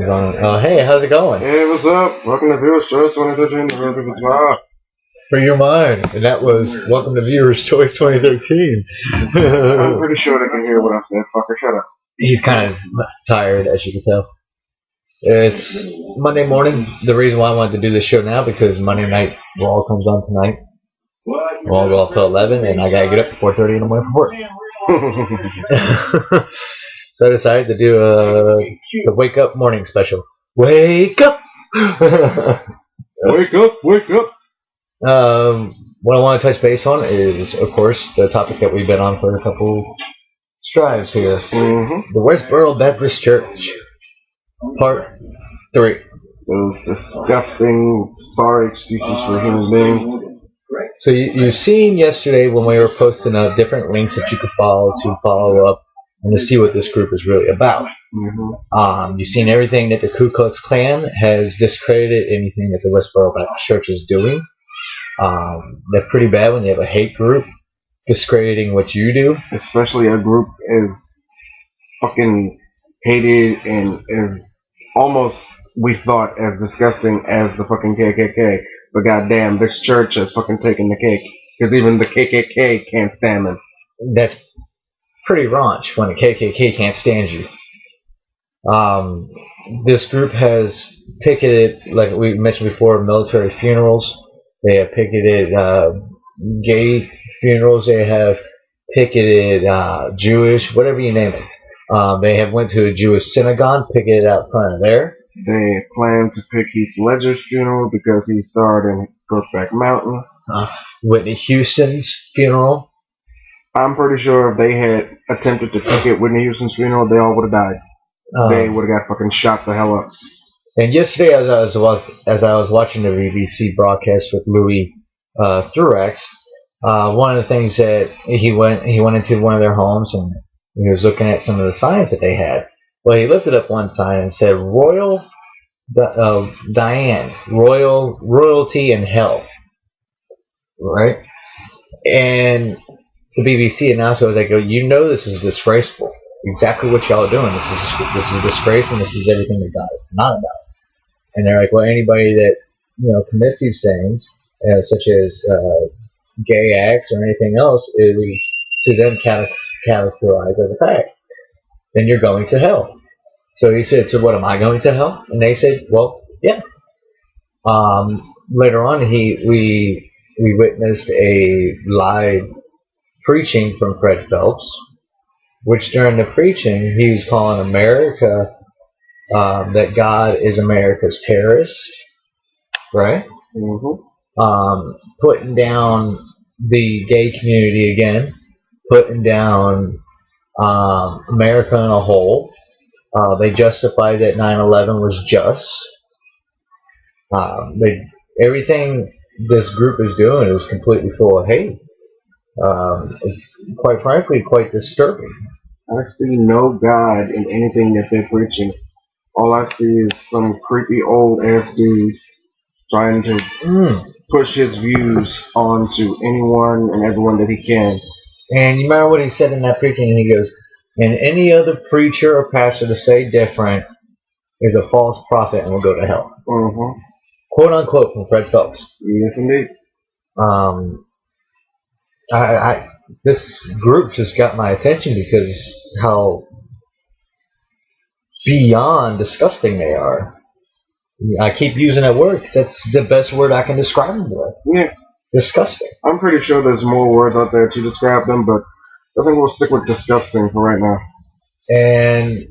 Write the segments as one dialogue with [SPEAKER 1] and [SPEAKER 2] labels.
[SPEAKER 1] comes on. Hey, how's it going?
[SPEAKER 2] Hey, what's up? Welcome to Viewers Choice 2013.
[SPEAKER 1] For your mind. And that was Welcome to Viewers Choice 2013.
[SPEAKER 2] I'm pretty sure they can hear what I said. Fucker, shut up.
[SPEAKER 1] He's kind of tired, as you can tell. It's Monday morning. The reason why I wanted to do this show now, because Monday night Raw comes on tonight. Raw go off till 11, and I gotta get up at 4:30 in the morning for work. So I decided to do the Wake Up Morning Special. Wake up!
[SPEAKER 2] Wake up! Wake up!
[SPEAKER 1] What I want to touch base on is, of course, the topic that we've been on for a couple strives here.
[SPEAKER 2] Mm-hmm.
[SPEAKER 1] The Westboro Baptist Church, Part 3.
[SPEAKER 2] Those disgusting, sorry excuses for human beings.
[SPEAKER 1] So you've seen yesterday when we were posting up different links that you could follow to follow up and to see what this group is really about.
[SPEAKER 2] Mm-hmm.
[SPEAKER 1] You've seen everything that the Ku Klux Klan has discredited, anything that the Westboro Baptist Church is doing. That's pretty bad when you have a hate group discrediting what you do.
[SPEAKER 2] Especially a group as fucking hated and as almost, we thought, as disgusting as the fucking KKK. But goddamn, this church has fucking taken the cake. Because even the KKK can't stand them.
[SPEAKER 1] That's pretty raunch when the KKK can't stand you. This group has picketed, like we mentioned before, military funerals. They have picketed gay funerals. They have picketed Jewish, whatever you name it. They have went to a Jewish synagogue, picketed out front of there.
[SPEAKER 2] They plan to pick Heath Ledger's funeral because he starred in Brokeback Mountain.
[SPEAKER 1] Whitney Houston's funeral.
[SPEAKER 2] I'm pretty sure if they had attempted to picket Whitney Houston's funeral, they all would have died. They would have got fucking shot the hell up. And
[SPEAKER 1] yesterday, as I was watching the BBC broadcast with Louis Thurex, one of the things that he went into one of their homes and he was looking at some of the signs that they had. Well, he lifted up one sign and said Royal Diane, Royalty in Hell, right? And the BBC announcer was like, "Oh, you know this is disgraceful. Exactly what y'all are doing. This is disgrace, and this is everything that God is not about." And they're like, "Well, anybody that commits these things, such as gay acts or anything else, is to them categorized as a fact. Then you're going to hell." So he said, "So what, am I going to hell?" And they said, "Well, yeah." Later on, we witnessed a live preaching from Fred Phelps, which during the preaching he was calling America that God is America's terrorist, right?
[SPEAKER 2] Mm-hmm.
[SPEAKER 1] Putting down the gay community again, putting down America in a whole. They justified that 9/11 was just. Everything this group is doing is completely full of hate. It's quite frankly quite disturbing.
[SPEAKER 2] I see no God in anything that they're preaching. All I see is some creepy old ass dude trying to push his views onto anyone and everyone that he can.
[SPEAKER 1] And you remember what he said in that preaching? And he goes, "And any other preacher or pastor to say different is a false prophet and will go to hell."
[SPEAKER 2] Mm-hmm.
[SPEAKER 1] Quote unquote from Fred Phelps.
[SPEAKER 2] Yes, indeed.
[SPEAKER 1] This group just got my attention because how beyond disgusting they are. I keep using that word because that's the best word I can describe them with.
[SPEAKER 2] Yeah.
[SPEAKER 1] Disgusting.
[SPEAKER 2] I'm pretty sure there's more words out there to describe them, but I think we'll stick with disgusting for right now.
[SPEAKER 1] And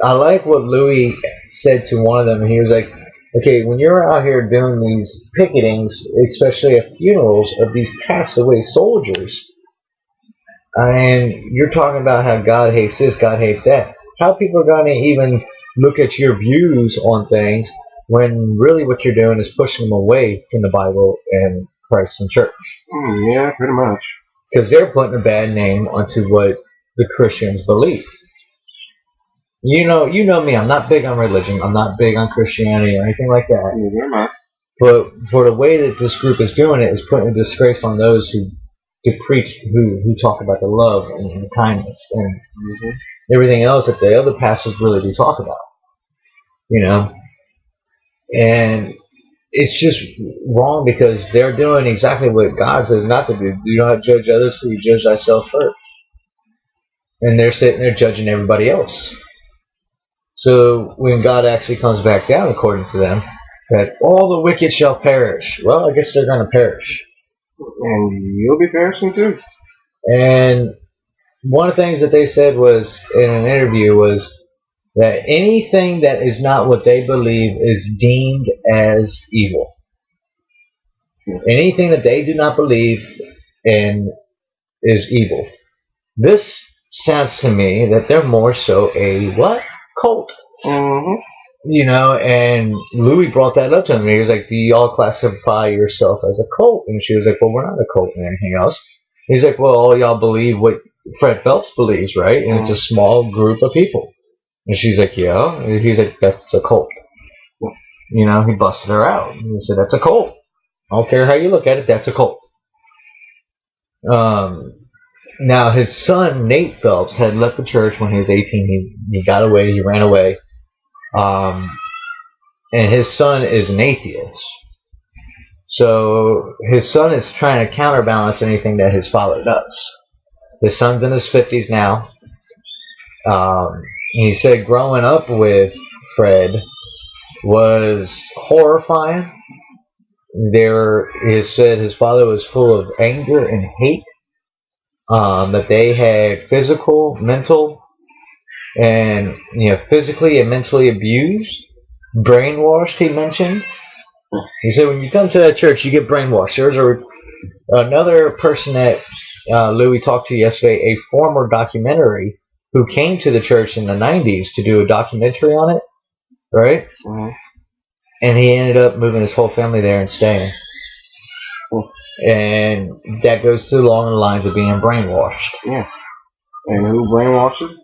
[SPEAKER 1] I like what Louis said to one of them. He was like, "Okay, when you're out here doing these picketings, especially at funerals of these passed away soldiers, and you're talking about how God hates this, God hates that. How people are going to even look at your views on things when really what you're doing is pushing them away from the Bible and Christ and church?"
[SPEAKER 2] Yeah, pretty much.
[SPEAKER 1] Because they're putting a bad name onto what the Christians believe. You know me. I'm not big on religion. I'm not big on Christianity or anything like that.
[SPEAKER 2] You're not.
[SPEAKER 1] But for the way that this group is doing it, is putting a disgrace on those who preach, who talk about the love and kindness and everything else that the other pastors really do talk about. you know, and it's just wrong because they're doing exactly what God says not to do. Do not judge others, so you judge thyself first. And they're sitting there judging everybody else. So when God actually comes back down, according to them, that all the wicked shall perish. Well, I guess they're going to perish.
[SPEAKER 2] And you'll be perishing too.
[SPEAKER 1] And one of the things that they said was in an interview was that anything that is not what they believe is deemed as evil. Anything that they do not believe in is evil. This sounds to me that they're more so a what? Cult.
[SPEAKER 2] Mm-hmm.
[SPEAKER 1] You know, and Louis brought that up to me. He was like, do you all classify yourself as a cult? And she was like, well, we're not a cult and anything else. He's like, well, all y'all believe what Fred Phelps believes, right? And it's a small group of people. And she's like, yeah. And he's like, that's a cult. You know, he busted her out. He said, that's a cult. I don't care how you look at it, that's a cult. Now, his son, Nate Phelps, had left the church when he was 18. He got away, he ran away. And his son is an atheist. So his son is trying to counterbalance anything that his father does. His son's in his 50s now. He said growing up with Fred was horrifying. He said his father was full of anger and hate. That they had physical, mental, and physically and mentally abused, brainwashed. He mentioned. He said when you come to that church, you get brainwashed. There's another person that Louis talked to yesterday, a former documentary who came to the church in the 90s to do a documentary on it, right?
[SPEAKER 2] Mm-hmm.
[SPEAKER 1] And he ended up moving his whole family there and staying. And that goes along the lines of being brainwashed.
[SPEAKER 2] Yeah. And who brainwashes?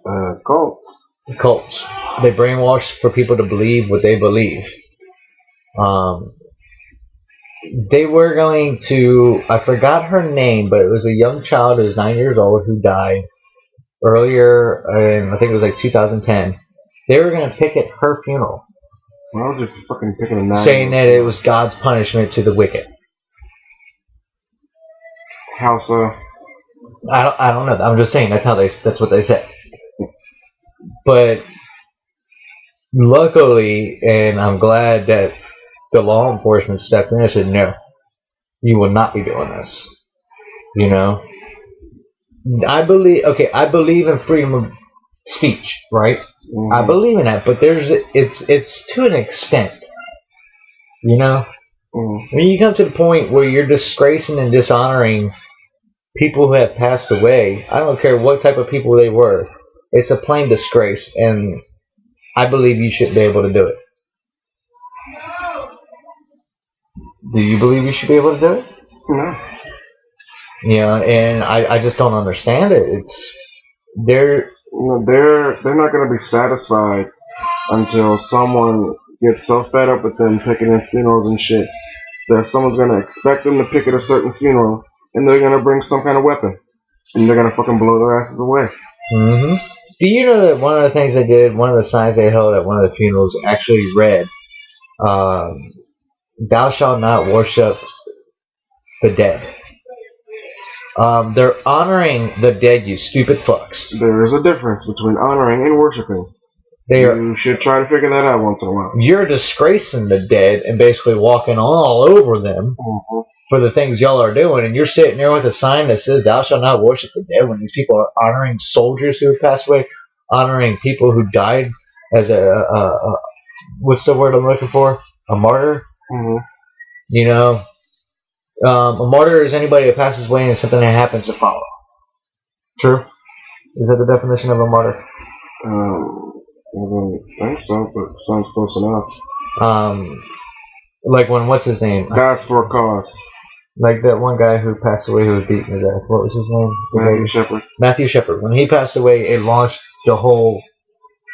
[SPEAKER 2] Cults.
[SPEAKER 1] Cults. They brainwash for people to believe what they believe. They were going to, I forgot her name, but it was a young child who was 9 years old who died earlier, I think it was like 2010. They were going to picket her funeral.
[SPEAKER 2] Well, just fucking picking a 9.
[SPEAKER 1] Saying that it was God's punishment to the wicked.
[SPEAKER 2] How so?
[SPEAKER 1] I don't know. I'm just saying that's what they said. But luckily, and I'm glad that the law enforcement stepped in and said, no, you will not be doing this. You know? I believe in freedom of speech, right? Mm-hmm. I believe in that, but it's to an extent. You know? Mm-hmm. When you come to the point where you're disgracing and dishonoring people who have passed away, I don't care what type of people they were, it's a plain disgrace, and I believe you should be able to do it. Do you believe you should be able to do it?
[SPEAKER 2] No.
[SPEAKER 1] And I just don't understand it. They're
[SPEAKER 2] not going to be satisfied until someone gets so fed up with them picking funerals and shit that someone's going to expect them to picket a certain funeral, and they're going to bring some kind of weapon, and they're going to fucking blow their asses away.
[SPEAKER 1] Mm-hmm. Do you know that one of the things they did, one of the signs they held at one of the funerals actually read, thou shalt not worship the dead. They're honoring the dead, you stupid fucks.
[SPEAKER 2] There is a difference between honoring and worshiping. You should try to figure that out once in a while.
[SPEAKER 1] You're disgracing the dead and basically walking all over them for the things y'all are doing, and you're sitting there with a sign that says thou shalt not worship the dead when these people are honoring soldiers who have passed away, honoring people who died as what's the word I'm looking for? A martyr?
[SPEAKER 2] Mm-hmm.
[SPEAKER 1] You know? A martyr is anybody that passes away and something that happens to follow. True? Is that the definition of a martyr?
[SPEAKER 2] I don't think so, but sounds close enough.
[SPEAKER 1] Like when, what's his name?
[SPEAKER 2] Dies for a cause.
[SPEAKER 1] Like that one guy who passed away who was beaten to death. What was his name? Matthew Shepard. When he passed away, it launched the whole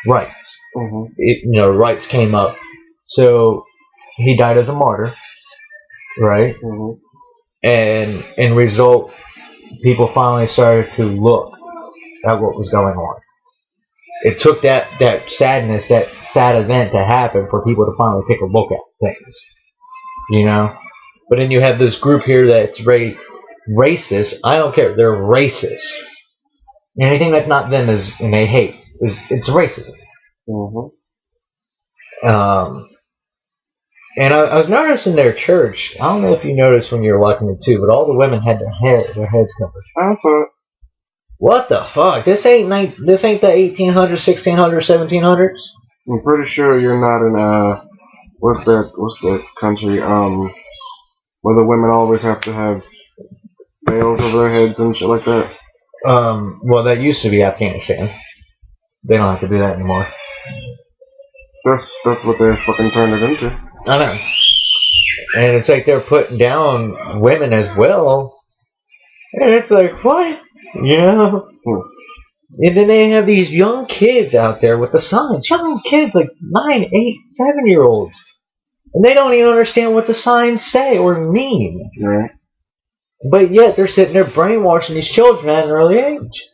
[SPEAKER 1] rights. Mm-hmm. Rights came up. So he died as a martyr, right? Mm-hmm. And in result, people finally started to look at what was going on. it took that sadness, that sad event to happen for people to finally take a look at things, you know. But then you have this group here that's very racist. I don't care. They're racist. Anything that's not them is, and they hate. It's racism. And I was noticing their church. I don't know if you noticed when you were watching it too, but all the women had their heads covered.
[SPEAKER 2] I saw it.
[SPEAKER 1] What the fuck? This ain't the 1800s, 1600s, 1700s.
[SPEAKER 2] I'm pretty sure you're not in what's that country where the women always have to have veils over their heads and shit like that.
[SPEAKER 1] Well, that used to be Afghanistan. They don't have to do that anymore.
[SPEAKER 2] That's what they're fucking turned it into.
[SPEAKER 1] I know. And it's like they're putting down women as well. And it's like, what? You know? And then they have these young kids out there with the signs. Young kids, like 9, 8, 7-year-olds. And they don't even understand what the signs say or mean.
[SPEAKER 2] Right.
[SPEAKER 1] But yet they're sitting there brainwashing these children at an early age.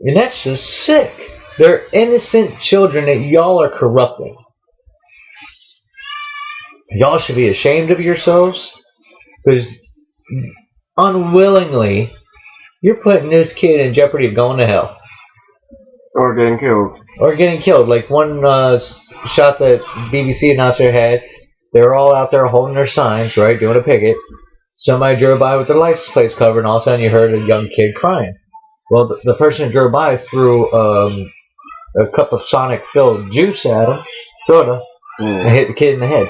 [SPEAKER 1] And that's just sick. They're innocent children that y'all are corrupting. Y'all should be ashamed of yourselves. Because unwillingly, you're putting this kid in jeopardy of going to hell.
[SPEAKER 2] Or getting killed.
[SPEAKER 1] Or getting killed. Like one shot that BBC announcer had. They were all out there holding their signs, right, doing a picket. Somebody drove by with their license plates covered, and all of a sudden you heard a young kid crying. Well, the person who drove by threw a cup of Sonic-filled juice at him, soda, and hit the kid in the head.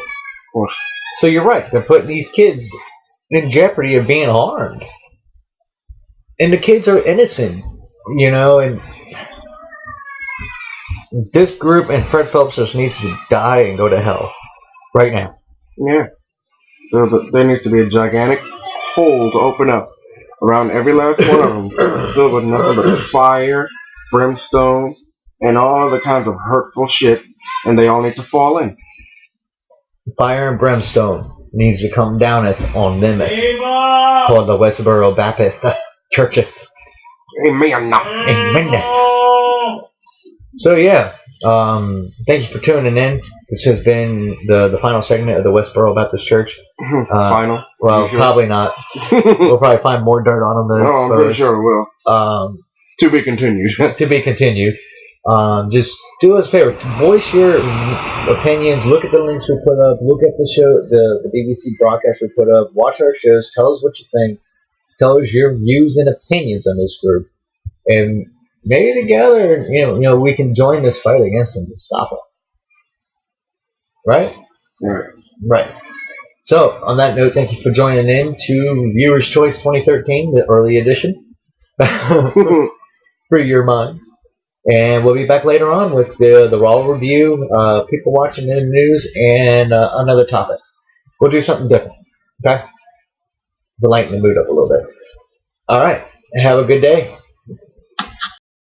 [SPEAKER 1] So you're right. They're putting these kids in jeopardy of being harmed. And the kids are innocent, you know, and this group and Fred Phelps just needs to die and go to hell right now.
[SPEAKER 2] Yeah. There needs to be a gigantic hole to open up around every last one of them, filled with nothing but fire, brimstone, and all other kinds of hurtful shit, and they all need to fall in.
[SPEAKER 1] Fire and brimstone needs to come downeth on them called the Westboro Baptist Church.
[SPEAKER 2] Amen.
[SPEAKER 1] Amen. So yeah, thank you for tuning in. This has been the final segment of the Westboro Baptist Church.
[SPEAKER 2] Final?
[SPEAKER 1] Well,
[SPEAKER 2] sure?
[SPEAKER 1] probably not. We'll probably find more dirt on them.
[SPEAKER 2] No, I'm pretty sure it will. To be continued.
[SPEAKER 1] To be continued. Just do us a favor. Voice your opinions. Look at the links we put up. Look at the show, the BBC broadcast we put up. Watch our shows. Tell us what you think. Tell us your views and opinions on this group. And maybe together, you know, we can join this fight against them to stop them. Right? Right. So, on that note, thank you for joining in to Viewer's Choice 2013, the early edition. Free your mind. And we'll be back later on with the Raw review, people watching the news, and another topic. We'll do something different. Okay? We'll lighten the mood up a little bit. All right. Have a good day.